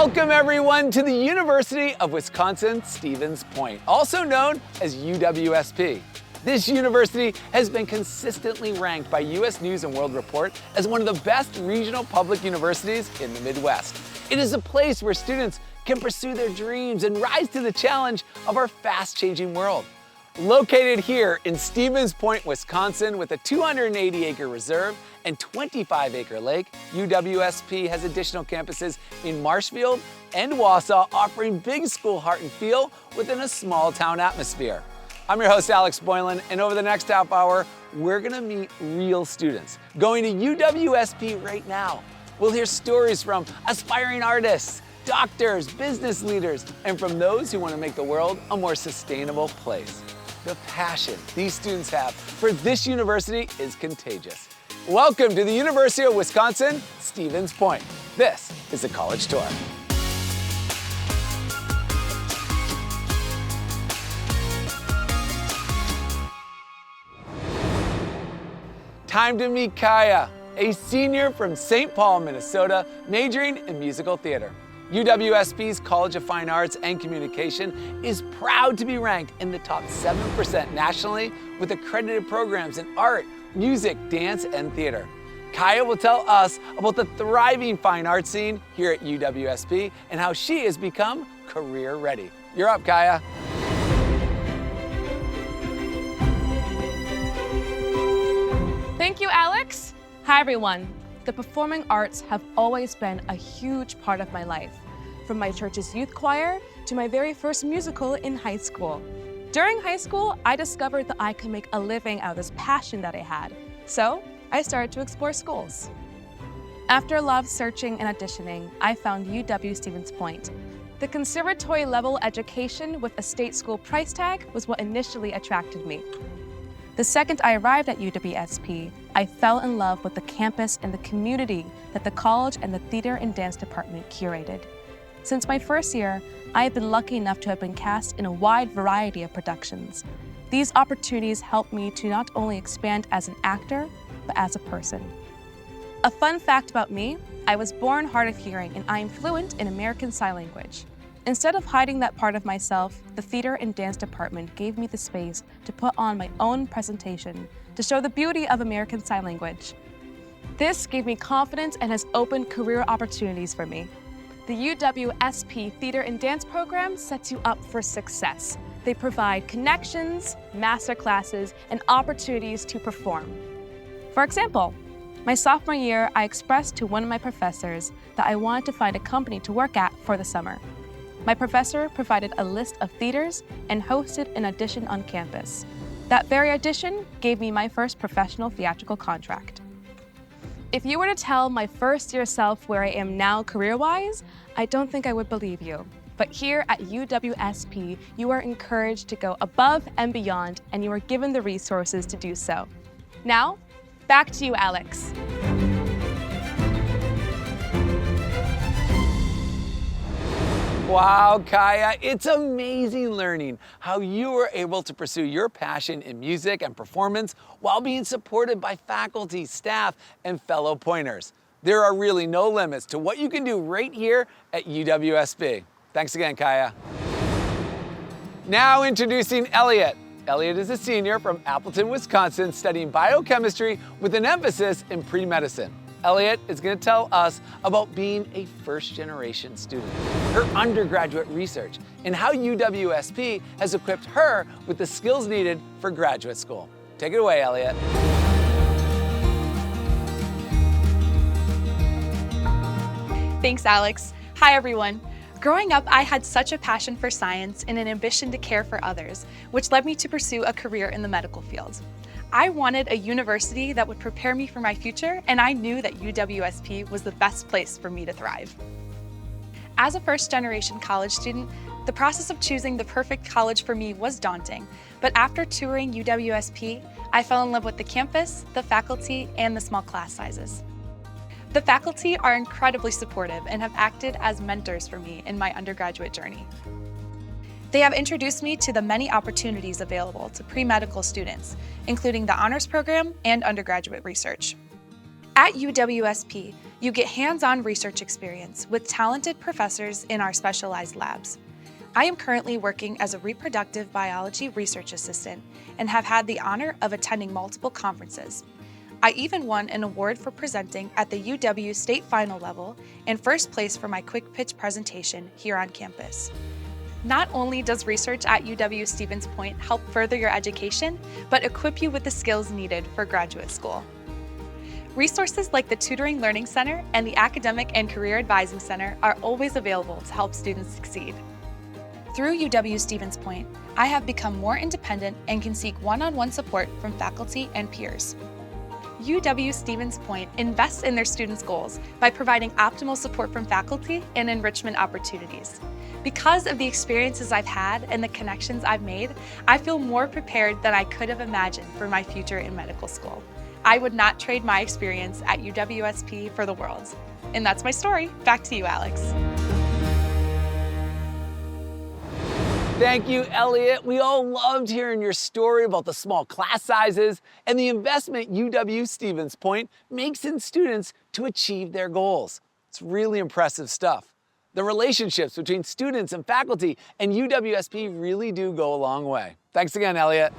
Welcome everyone to the University of Wisconsin-Stevens Point, also known as UWSP. This university has been consistently ranked by U.S. News & World Report as one of the best regional public universities in the Midwest. It is a place where students can pursue their dreams and rise to the challenge of our fast-changing world. Located here in Stevens Point, Wisconsin, with a 280-acre reserve and 25-acre lake, UWSP has additional campuses in Marshfield and Wausau, offering big school heart and feel within a small town atmosphere. I'm your host, Alex Boylan, and over the next half hour, we're gonna meet real students going to UWSP right now. We'll hear stories from aspiring artists, doctors, business leaders, and from those who want to make the world a more sustainable place. The passion these students have for this university is contagious. Welcome to the University of Wisconsin-Stevens Point. This is the College Tour. Time to meet Kaya, a senior from St. Paul, Minnesota, majoring in musical theater. UWSP's College of Fine Arts and Communication is proud to be ranked in the top 7% nationally with accredited programs in art, music, dance, and theater. Kaya will tell us about the thriving fine arts scene here at UWSP and how she has become career ready. You're up, Kaya. Thank you, Alex. Hi, everyone. The performing arts have always been a huge part of my life, from my church's youth choir to my very first musical in high school. During high school, I discovered that I could make a living out of this passion that I had, so I started to explore schools. After a lot of searching and auditioning, I found UW-Stevens Point. The conservatory-level education with a state school price tag was what initially attracted me. The second I arrived at UWSP, I fell in love with the campus and the community that the college and the theater and dance department curated. Since my first year, I have been lucky enough to have been cast in a wide variety of productions. These opportunities helped me to not only expand as an actor, but as a person. A fun fact about me, I was born hard of hearing and I am fluent in American Sign Language. Instead of hiding that part of myself, the theater and dance department gave me the space to put on my own presentation to show the beauty of American Sign Language. This gave me confidence and has opened career opportunities for me. The UWSP Theater and Dance program sets you up for success. They provide connections, master classes, and opportunities to perform. For example, my sophomore year, I expressed to one of my professors that I wanted to find a company to work at for the summer. My professor provided a list of theaters and hosted an audition on campus. That very audition gave me my first professional theatrical contract. If you were to tell my first-year self where I am now career-wise, I don't think I would believe you. But here at UWSP, you are encouraged to go above and beyond, and you are given the resources to do so. Now, back to you, Alex. Wow, Kaya, it's amazing learning how you were able to pursue your passion in music and performance while being supported by faculty, staff, and fellow Pointers. There are really no limits to what you can do right here at UWSP. Thanks again, Kaya. Now introducing Elliot. Elliot is a senior from Appleton, Wisconsin, studying biochemistry with an emphasis in pre-medicine. Elliot is going to tell us about being a first-generation student, her undergraduate research, and how UWSP has equipped her with the skills needed for graduate school. Take it away, Elliot. Thanks, Alex. Hi, everyone. Growing up, I had such a passion for science and an ambition to care for others, which led me to pursue a career in the medical field. I wanted a university that would prepare me for my future, and I knew that UWSP was the best place for me to thrive. As a first-generation college student, the process of choosing the perfect college for me was daunting, but after touring UWSP, I fell in love with the campus, the faculty, and the small class sizes. The faculty are incredibly supportive and have acted as mentors for me in my undergraduate journey. They have introduced me to the many opportunities available to pre-medical students, including the honors program and undergraduate research. At UWSP, You get hands-on research experience with talented professors in our specialized labs. I am currently working as a reproductive biology research assistant and have had the honor of attending multiple conferences. I even won an award for presenting at the UW state final level and first place for my quick pitch presentation here on campus. Not only does research at UW-Stevens Point help further your education, but equip you with the skills needed for graduate school. Resources like the Tutoring Learning Center and the Academic and Career Advising Center are always available to help students succeed. Through UW-Stevens Point, I have become more independent and can seek one-on-one support from faculty and peers. UW-Stevens Point invests in their students' goals by providing optimal support from faculty and enrichment opportunities. Because of the experiences I've had and the connections I've made, I feel more prepared than I could have imagined for my future in medical school. I would not trade my experience at UWSP for the world. And that's my story. Back to you, Alex. Thank you, Elliot. We all loved hearing your story about the small class sizes and the investment UW-Stevens Point makes in students to achieve their goals. It's really impressive stuff. The relationships between students and faculty and UWSP really do go a long way. Thanks again, Elliot.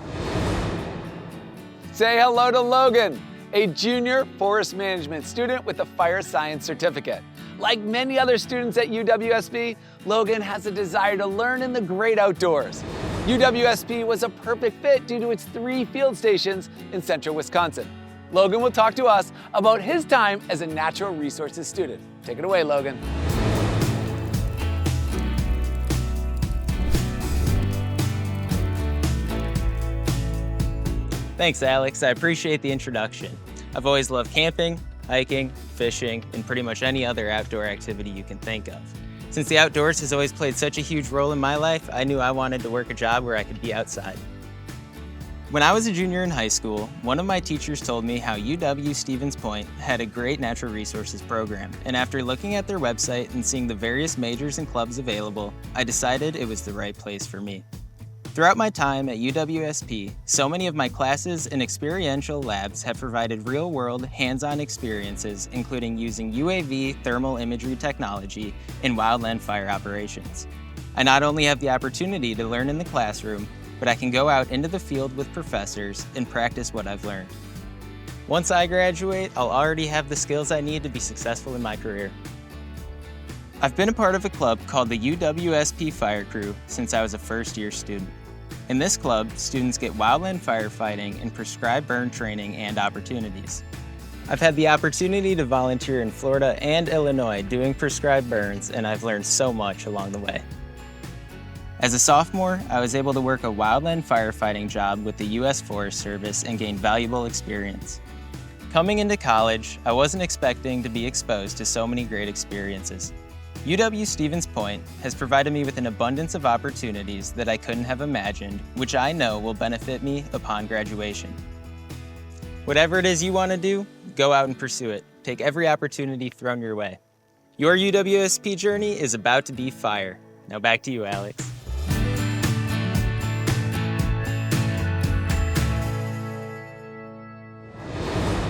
Say hello to Logan, a junior forest management student with a fire science certificate. Like many other students at UWSP, Logan has a desire to learn in the great outdoors. UWSP was a perfect fit due to its 3 field stations in central Wisconsin. Logan will talk to us about his time as a natural resources student. Take it away, Logan. Thanks, Alex. I appreciate the introduction. I've always loved camping, hiking, fishing, and pretty much any other outdoor activity you can think of. Since the outdoors has always played such a huge role in my life, I knew I wanted to work a job where I could be outside. When I was a junior in high school, one of my teachers told me how UW-Stevens Point had a great natural resources program, and after looking at their website and seeing the various majors and clubs available, I decided it was the right place for me. Throughout my time at UWSP, so many of my classes and experiential labs have provided real-world, hands-on experiences, including using UAV thermal imagery technology in wildland fire operations. I not only have the opportunity to learn in the classroom, but I can go out into the field with professors and practice what I've learned. Once I graduate, I'll already have the skills I need to be successful in my career. I've been a part of a club called the UWSP Fire Crew since I was a first-year student. In this club, students get wildland firefighting and prescribed burn training and opportunities. I've had the opportunity to volunteer in Florida and Illinois doing prescribed burns, and I've learned so much along the way. As a sophomore, I was able to work a wildland firefighting job with the U.S. Forest Service and gain valuable experience. Coming into college, I wasn't expecting to be exposed to so many great experiences. UW-Stevens Point has provided me with an abundance of opportunities that I couldn't have imagined, which I know will benefit me upon graduation. Whatever it is you want to do, go out and pursue it. Take every opportunity thrown your way. Your UWSP journey is about to be fire. Now back to you, Alex.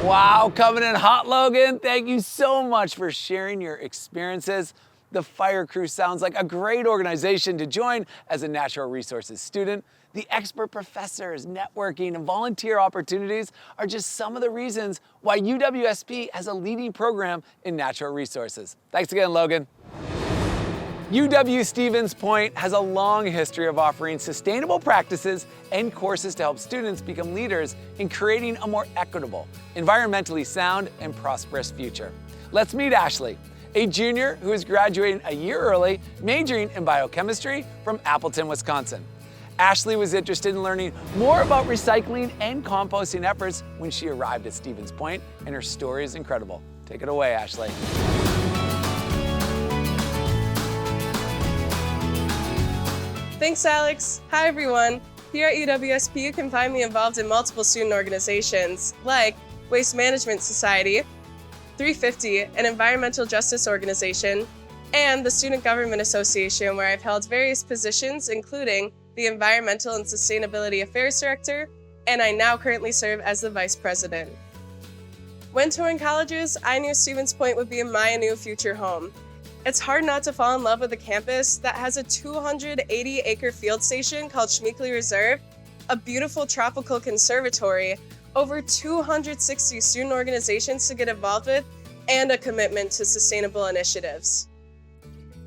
Wow, coming in hot, Logan. Thank you so much for sharing your experiences. The Fire Crew sounds like a great organization to join as a natural resources student. The expert professors, networking, and volunteer opportunities are just some of the reasons why UWSP has a leading program in natural resources. Thanks again, Logan. UW-Stevens Point has a long history of offering sustainable practices and courses to help students become leaders in creating a more equitable, environmentally sound, and prosperous future. Let's meet Ashley, a junior who is graduating a year early, majoring in biochemistry from Appleton, Wisconsin. Ashley was interested in learning more about recycling and composting efforts when she arrived at Stevens Point, and her story is incredible. Take it away, Ashley. Thanks, Alex. Hi, everyone. Here at UWSP, you can find me involved in multiple student organizations like Waste Management Society, 350, an environmental justice organization, and the Student Government Association, where I've held various positions, including the Environmental and Sustainability Affairs Director, and I now currently serve as the Vice President. When touring colleges, I knew Stevens Point would be my new future home. It's hard not to fall in love with a campus that has a 280-acre field station called Schmeekley Reserve, a beautiful tropical conservatory, over 260 student organizations to get involved with, and a commitment to sustainable initiatives.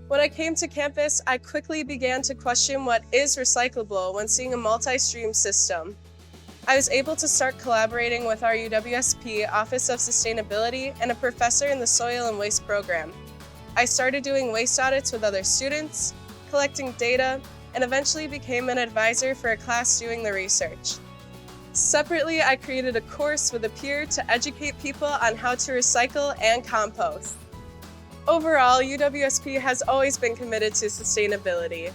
When I came to campus, I quickly began to question what is recyclable when seeing a multi-stream system. I was able to start collaborating with our UWSP Office of Sustainability and a professor in the Soil and Waste program. I started doing waste audits with other students, collecting data, and eventually became an advisor for a class doing the research. Separately, I created a course with a peer to educate people on how to recycle and compost. Overall, UWSP has always been committed to sustainability.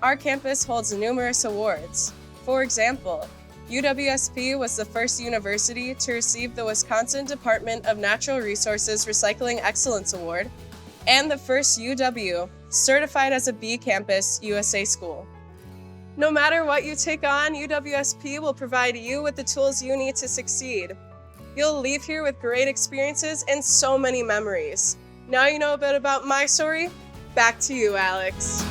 Our campus holds numerous awards. For example, UWSP was the first university to receive the Wisconsin Department of Natural Resources Recycling Excellence Award, and the first UW certified as a B Campus USA school. No matter what you take on, UWSP will provide you with the tools you need to succeed. You'll leave here with great experiences and so many memories. Now you know a bit about my story. Back to you, Alex.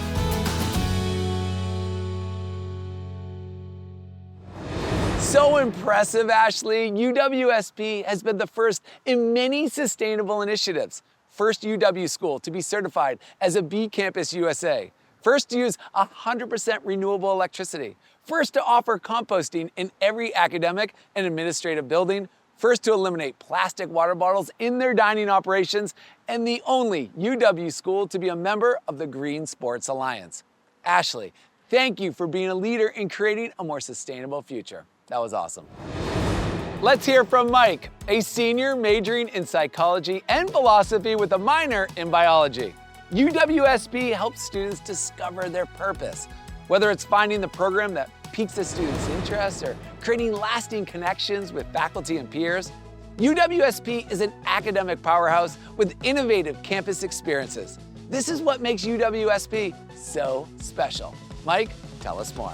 So impressive, Ashley. UWSP has been the first in many sustainable initiatives. First UW school to be certified as a B Campus USA. First to use 100% renewable electricity. First to offer composting in every academic and administrative building. First to eliminate plastic water bottles in their dining operations. And the only UW school to be a member of the Green Sports Alliance. Ashley, thank you for being a leader in creating a more sustainable future. That was awesome. Let's hear from Mike, a senior majoring in psychology and philosophy with a minor in biology. UWSP helps students discover their purpose, whether it's finding the program that piques a student's interest or creating lasting connections with faculty and peers. UWSP is an academic powerhouse with innovative campus experiences. This is what makes UWSP so special. Mike, tell us more.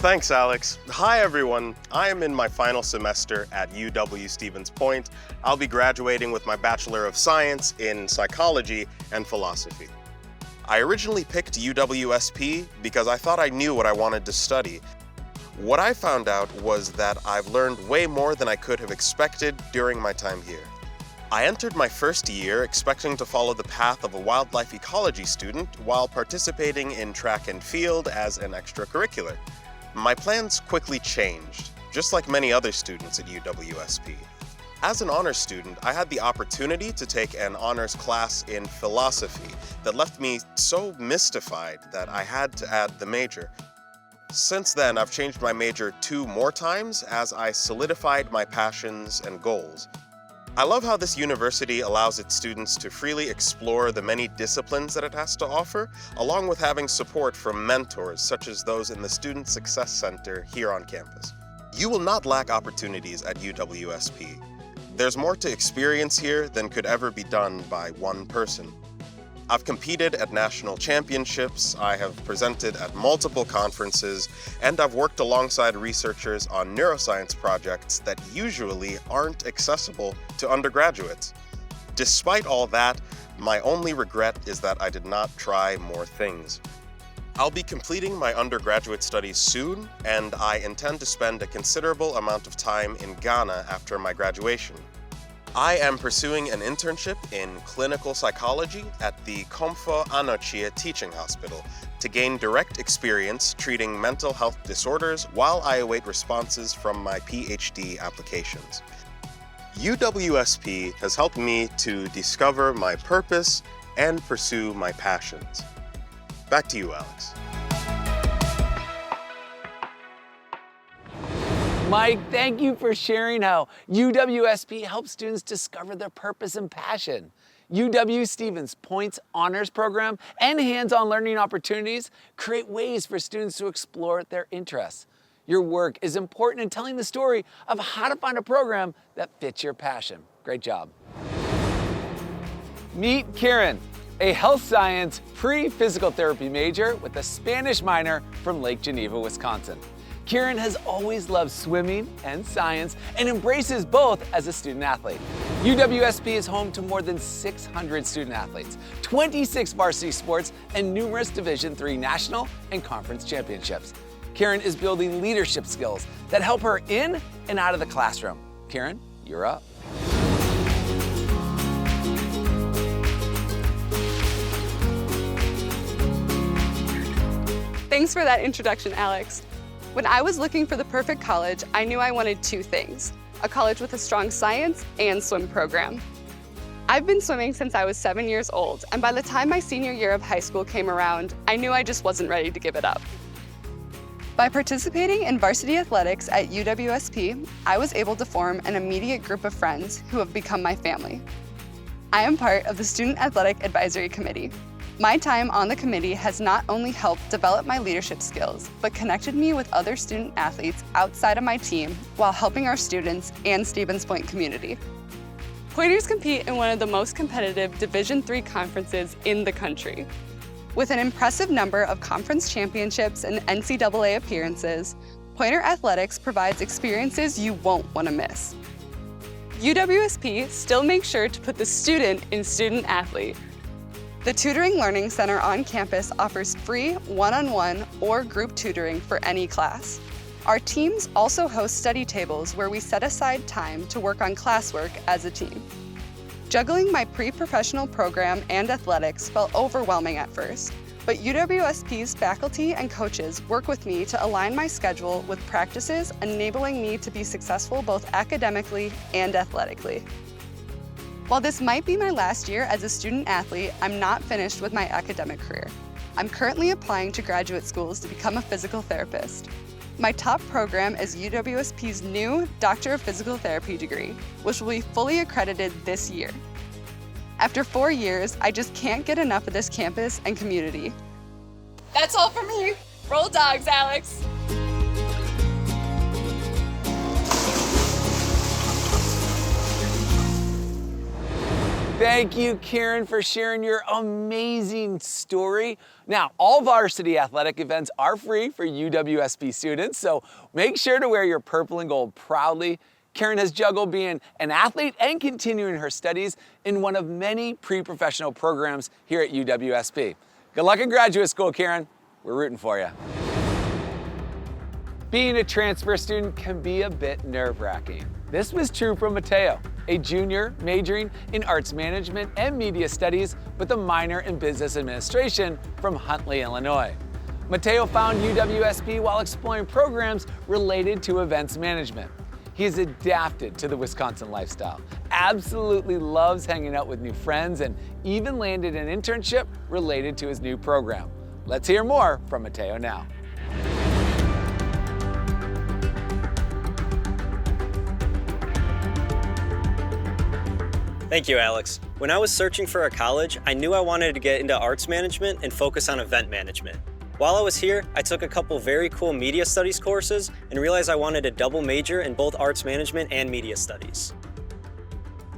Thanks, Alex. Hi, everyone. I am in my final semester at UW Stevens Point. I'll be graduating with my Bachelor of Science in Psychology and Philosophy. I originally picked UWSP because I thought I knew what I wanted to study. What I found out was that I've learned way more than I could have expected during my time here. I entered my first year expecting to follow the path of a wildlife ecology student while participating in track and field as an extracurricular. My plans quickly changed, just like many other students at UWSP. As an honors student, I had the opportunity to take an honors class in philosophy that left me so mystified that I had to add the major. Since then, I've changed my major 2 more times as I solidified my passions and goals. I love how this university allows its students to freely explore the many disciplines that it has to offer, along with having support from mentors such as those in the Student Success Center here on campus. You will not lack opportunities at UWSP. There's more to experience here than could ever be done by one person. I've competed at national championships, I have presented at multiple conferences, and I've worked alongside researchers on neuroscience projects that usually aren't accessible to undergraduates. Despite all that, my only regret is that I did not try more things. I'll be completing my undergraduate studies soon, and I intend to spend a considerable amount of time in Ghana after my graduation. I am pursuing an internship in clinical psychology at the Komfo Anokye Teaching Hospital to gain direct experience treating mental health disorders while I await responses from my PhD applications. UWSP has helped me to discover my purpose and pursue my passions. Back to you, Alex. Mike, thank you for sharing how UWSP helps students discover their purpose and passion. UW Stevens Point's honors program and hands-on learning opportunities create ways for students to explore their interests. Your work is important in telling the story of how to find a program that fits your passion. Great job. Meet Kieran, a health science pre-physical therapy major with a Spanish minor from Lake Geneva, Wisconsin. Kieran has always loved swimming and science and embraces both as a student athlete. UWSP is home to more than 600 student athletes, 26 varsity sports, and numerous Division III national and conference championships. Kieran is building leadership skills that help her in and out of the classroom. Kieran, you're up. Thanks for that introduction, Alex. When I was looking for the perfect college, I knew I wanted two things: a college with a strong science and swim program. I've been swimming since I was 7 years old, and by the time my senior year of high school came around, I knew I just wasn't ready to give it up. By participating in varsity athletics at UWSP, I was able to form an immediate group of friends who have become my family. I am part of the Student Athletic Advisory Committee. My time on the committee has not only helped develop my leadership skills, but connected me with other student athletes outside of my team while helping our students and Stevens Point community. Pointers compete in one of the most competitive Division III conferences in the country. With an impressive number of conference championships and NCAA appearances, Pointer Athletics provides experiences you won't want to miss. UWSP still makes sure to put the student in student athlete. The Tutoring Learning Center on campus offers free one-on-one or group tutoring for any class. Our teams also host study tables where we set aside time to work on classwork as a team. Juggling my pre-professional program and athletics felt overwhelming at first, but UWSP's faculty and coaches work with me to align my schedule with practices enabling me to be successful both academically and athletically. While this might be my last year as a student athlete, I'm not finished with my academic career. I'm currently applying to graduate schools to become a physical therapist. My top program is UWSP's new Doctor of Physical Therapy degree, which will be fully accredited this year. After 4 years, I just can't get enough of this campus and community. That's all for me. Roll dogs, Alex. Thank you, Kieran, for sharing your amazing story. Now, all varsity athletic events are free for UWSP students, so make sure to wear your purple and gold proudly. Kieran has juggled being an athlete and continuing her studies in one of many pre-professional programs here at UWSP. Good luck in graduate school, Kieran. We're rooting for you. Being a transfer student can be a bit nerve-wracking. This was true for Mateo, a junior majoring in arts management and media studies with a minor in business administration from Huntley, Illinois. Mateo found UWSP while exploring programs related to events management. He has adapted to the Wisconsin lifestyle, absolutely loves hanging out with new friends, and even landed an internship related to his new program. Let's hear more from Mateo now. Thank you, Alex. When I was searching for a college, I knew I wanted to get into arts management and focus on event management. While I was here, I took a couple very cool media studies courses and realized I wanted a double major in both arts management and media studies.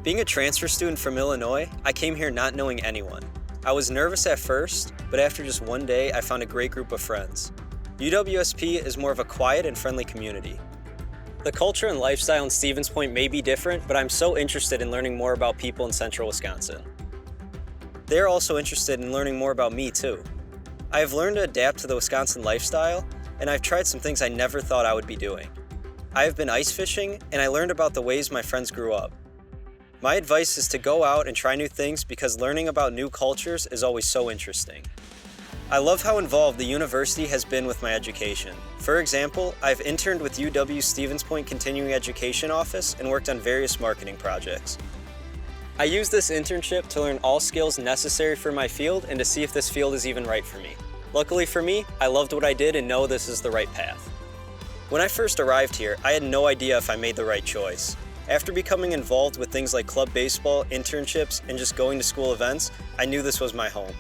Being a transfer student from Illinois, I came here not knowing anyone. I was nervous at first, but after just one day, I found a great group of friends. UWSP is more of a quiet and friendly community. The culture and lifestyle in Stevens Point may be different, but I'm so interested in learning more about people in central Wisconsin. They're also interested in learning more about me too. I have learned to adapt to the Wisconsin lifestyle, and I've tried some things I never thought I would be doing. I have been ice fishing, and I learned about the ways my friends grew up. My advice is to go out and try new things because learning about new cultures is always so interesting. I love how involved the university has been with my education. For example, I've interned with UW Stevens Point Continuing Education Office and worked on various marketing projects. I use this internship to learn all skills necessary for my field and to see if this field is even right for me. Luckily for me, I loved what I did and know this is the right path. When I first arrived here, I had no idea if I made the right choice. After becoming involved with things like club baseball, internships, and just going to school events, I knew this was my home.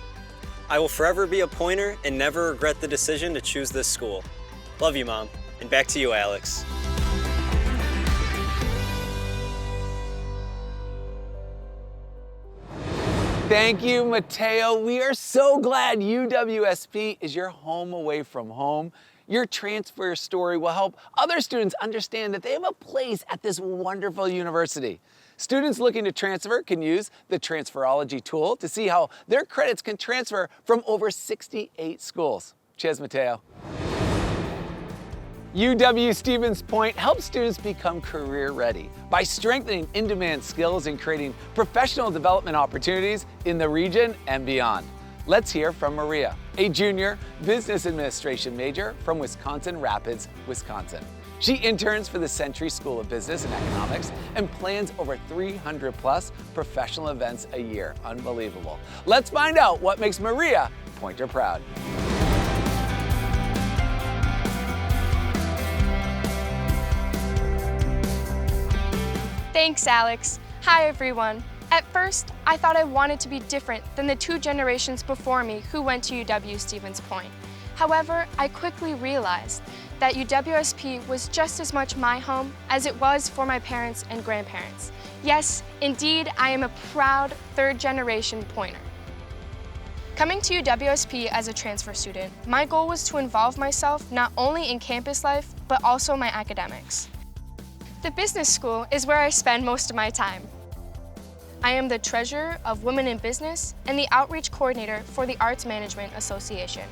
I will forever be a Pointer and never regret the decision to choose this school. Love you, Mom. And back to you, Alex. Thank you, Mateo. We are so glad UWSP is your home away from home. Your transfer story will help other students understand that they have a place at this wonderful university. Students looking to transfer can use the Transferology tool to see how their credits can transfer from over 68 schools. Cheers, Mateo. UW-Stevens Point helps students become career ready by strengthening in-demand skills and creating professional development opportunities in the region and beyond. Let's hear from Maria, a junior business administration major from Wisconsin Rapids, Wisconsin. She interns for the Century School of Business and Economics and plans over 300 plus professional events a year. Unbelievable. Let's find out what makes Maria Pointer proud. Thanks, Alex. Hi, everyone. At first, I thought I wanted to be different than the 2 generations before me who went to UW-Stevens Point. However, I quickly realized that UWSP was just as much my home as it was for my parents and grandparents. Yes, indeed, I am a proud 3rd-generation Pointer. Coming to UWSP as a transfer student, my goal was to involve myself not only in campus life, but also my academics. The business school is where I spend most of my time. I am the treasurer of Women in Business and the outreach coordinator for the Arts Management Association,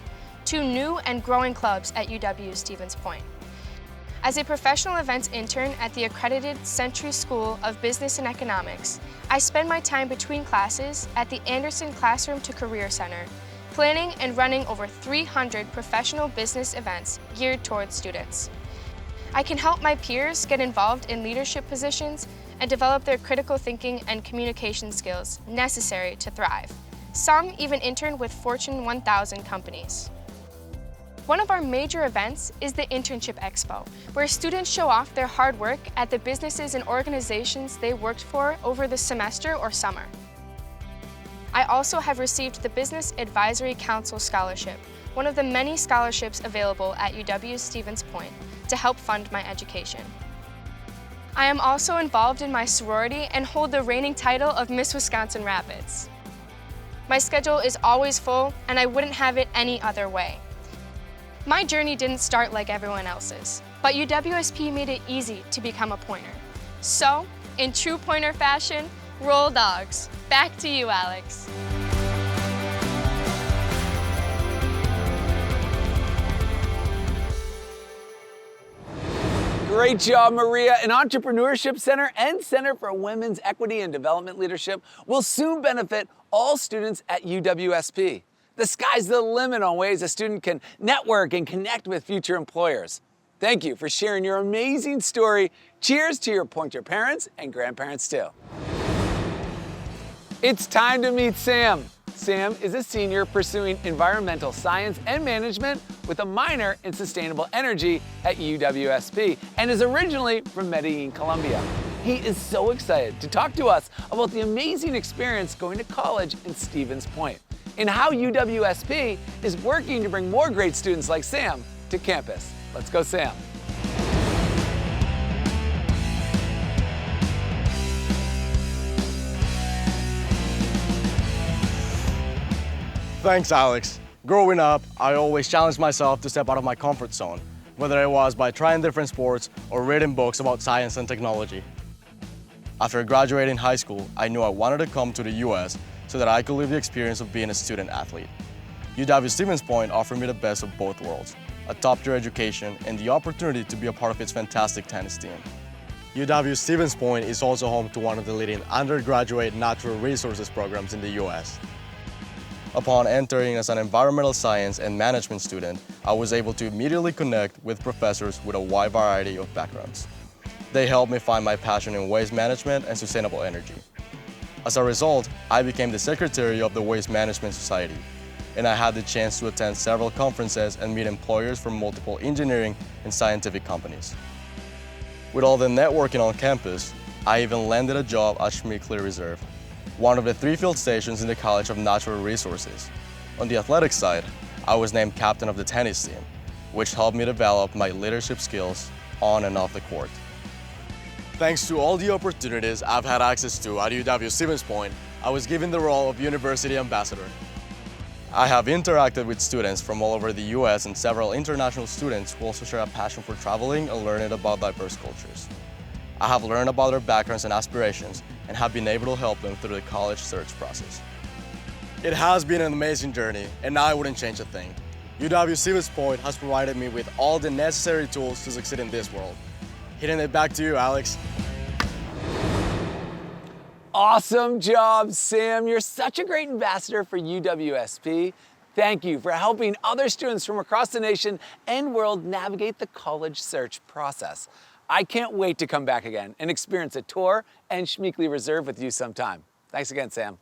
2 new and growing clubs at UW-Stevens Point. As a professional events intern at the accredited Century School of Business and Economics, I spend my time between classes at the Anderson Classroom to Career Center, planning and running over 300 professional business events geared towards students. I can help my peers get involved in leadership positions and develop their critical thinking and communication skills necessary to thrive. Some even intern with Fortune 1000 companies. One of our major events is the Internship Expo, where students show off their hard work at the businesses and organizations they worked for over the semester or summer. I also have received the Business Advisory Council Scholarship, one of the many scholarships available at UW-Stevens Point, to help fund my education. I am also involved in my sorority and hold the reigning title of Miss Wisconsin Rapids. My schedule is always full, and I wouldn't have it any other way. My journey didn't start like everyone else's, but UWSP made it easy to become a Pointer. So, in true Pointer fashion, roll dogs. Back to you, Alex. Great job, Maria. An Entrepreneurship Center and Center for Women's Equity and Development Leadership will soon benefit all students at UWSP. The sky's the limit on ways a student can network and connect with future employers. Thank you for sharing your amazing story. Cheers to your Pointer parents and grandparents too. It's time to meet Sam. Sam is a senior pursuing environmental science and management with a minor in sustainable energy at UWSP and is originally from Medellin, Colombia. He is so excited to talk to us about the amazing experience going to college in Stevens Point and how UWSP is working to bring more great students like Sam to campus. Let's go, Sam. Thanks, Alex. Growing up, I always challenged myself to step out of my comfort zone, whether it was by trying different sports or reading books about science and technology. After graduating high school, I knew I wanted to come to the US so that I could live the experience of being a student athlete. UW-Stevens Point offered me the best of both worlds, a top-tier education and the opportunity to be a part of its fantastic tennis team. UW-Stevens Point is also home to one of the leading undergraduate natural resources programs in the US. Upon entering as an environmental science and management student, I was able to immediately connect with professors with a wide variety of backgrounds. They helped me find my passion in waste management and sustainable energy. As a result, I became the secretary of the Waste Management Society, and I had the chance to attend several conferences and meet employers from multiple engineering and scientific companies. With all the networking on campus, I even landed a job at Schmeickley Reserve, one of the 3 field stations in the College of Natural Resources. On the athletic side, I was named captain of the tennis team, which helped me develop my leadership skills on and off the court. Thanks to all the opportunities I've had access to at UW-Stevens Point, I was given the role of University Ambassador. I have interacted with students from all over the US and several international students who also share a passion for traveling and learning about diverse cultures. I have learned about their backgrounds and aspirations and have been able to help them through the college search process. It has been an amazing journey, and I wouldn't change a thing. UW-Stevens Point has provided me with all the necessary tools to succeed in this world. Hitting it back to you, Alex. Awesome job, Sam. You're such a great ambassador for UWSP. Thank you for helping other students from across the nation and world navigate the college search process. I can't wait to come back again and experience a tour and Schmeekly Reserve with you sometime. Thanks again, Sam.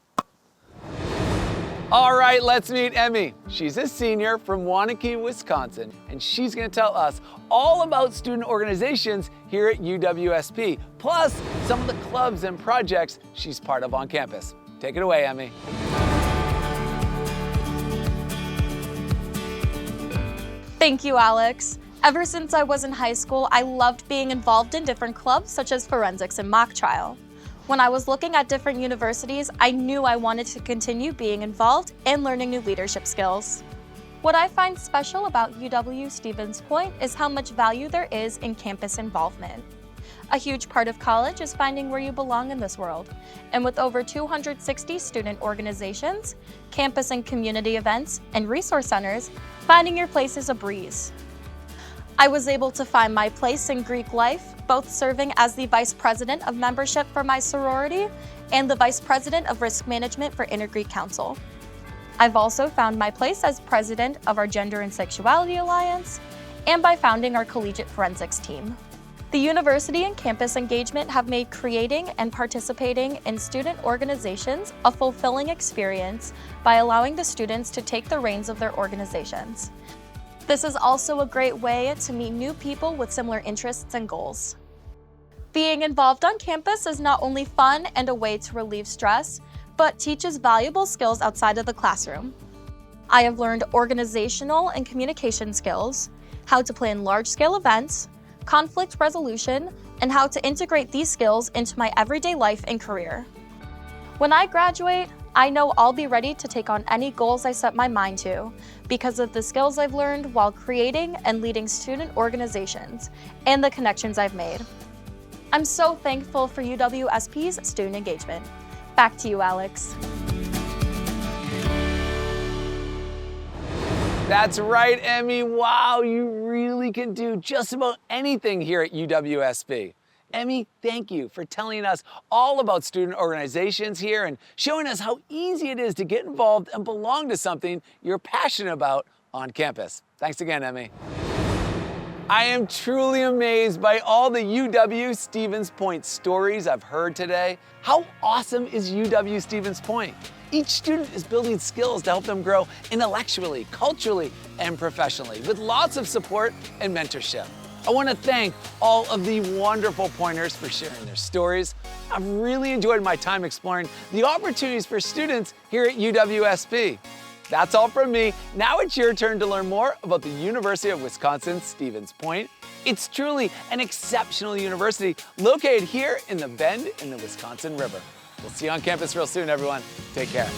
All right, let's meet Emmy. She's a senior from Waunakee, Wisconsin, and she's gonna tell us all about student organizations here at UWSP, plus some of the clubs and projects she's part of on campus. Take it away, Emmy. Thank you, Alex. Ever since I was in high school, I loved being involved in different clubs such as forensics and mock trial. When I was looking at different universities, I knew I wanted to continue being involved and learning new leadership skills. What I find special about UW-Stevens Point is how much value there is in campus involvement. A huge part of college is finding where you belong in this world, and with over 260 student organizations, campus and community events, and resource centers, finding your place is a breeze. I was able to find my place in Greek life, both serving as the Vice President of Membership for my sorority and the Vice President of Risk Management for Inter-Greek Council. I've also found my place as President of our Gender and Sexuality Alliance and by founding our Collegiate Forensics team. The university and campus engagement have made creating and participating in student organizations a fulfilling experience by allowing the students to take the reins of their organizations. This is also a great way to meet new people with similar interests and goals. Being involved on campus is not only fun and a way to relieve stress, but teaches valuable skills outside of the classroom. I have learned organizational and communication skills, how to plan large-scale events, conflict resolution, and how to integrate these skills into my everyday life and career. When I graduate, I know I'll be ready to take on any goals I set my mind to because of the skills I've learned while creating and leading student organizations and the connections I've made. I'm so thankful for UWSP's student engagement. Back to you, Alex. That's right, Emmy. Wow, you really can do just about anything here at UWSP. Emmy, thank you for telling us all about student organizations here and showing us how easy it is to get involved and belong to something you're passionate about on campus. Thanks again, Emmy. I am truly amazed by all the UW-Stevens Point stories I've heard today. How awesome is UW-Stevens Point? Each student is building skills to help them grow intellectually, culturally, and professionally with lots of support and mentorship. I want to thank all of the wonderful pointers for sharing their stories. I've really enjoyed my time exploring the opportunities for students here at UWSP. That's all from me. Now it's your turn to learn more about the University of Wisconsin-Stevens Point. It's truly an exceptional university located here in the bend in the Wisconsin River. We'll see you on campus real soon, everyone. Take care.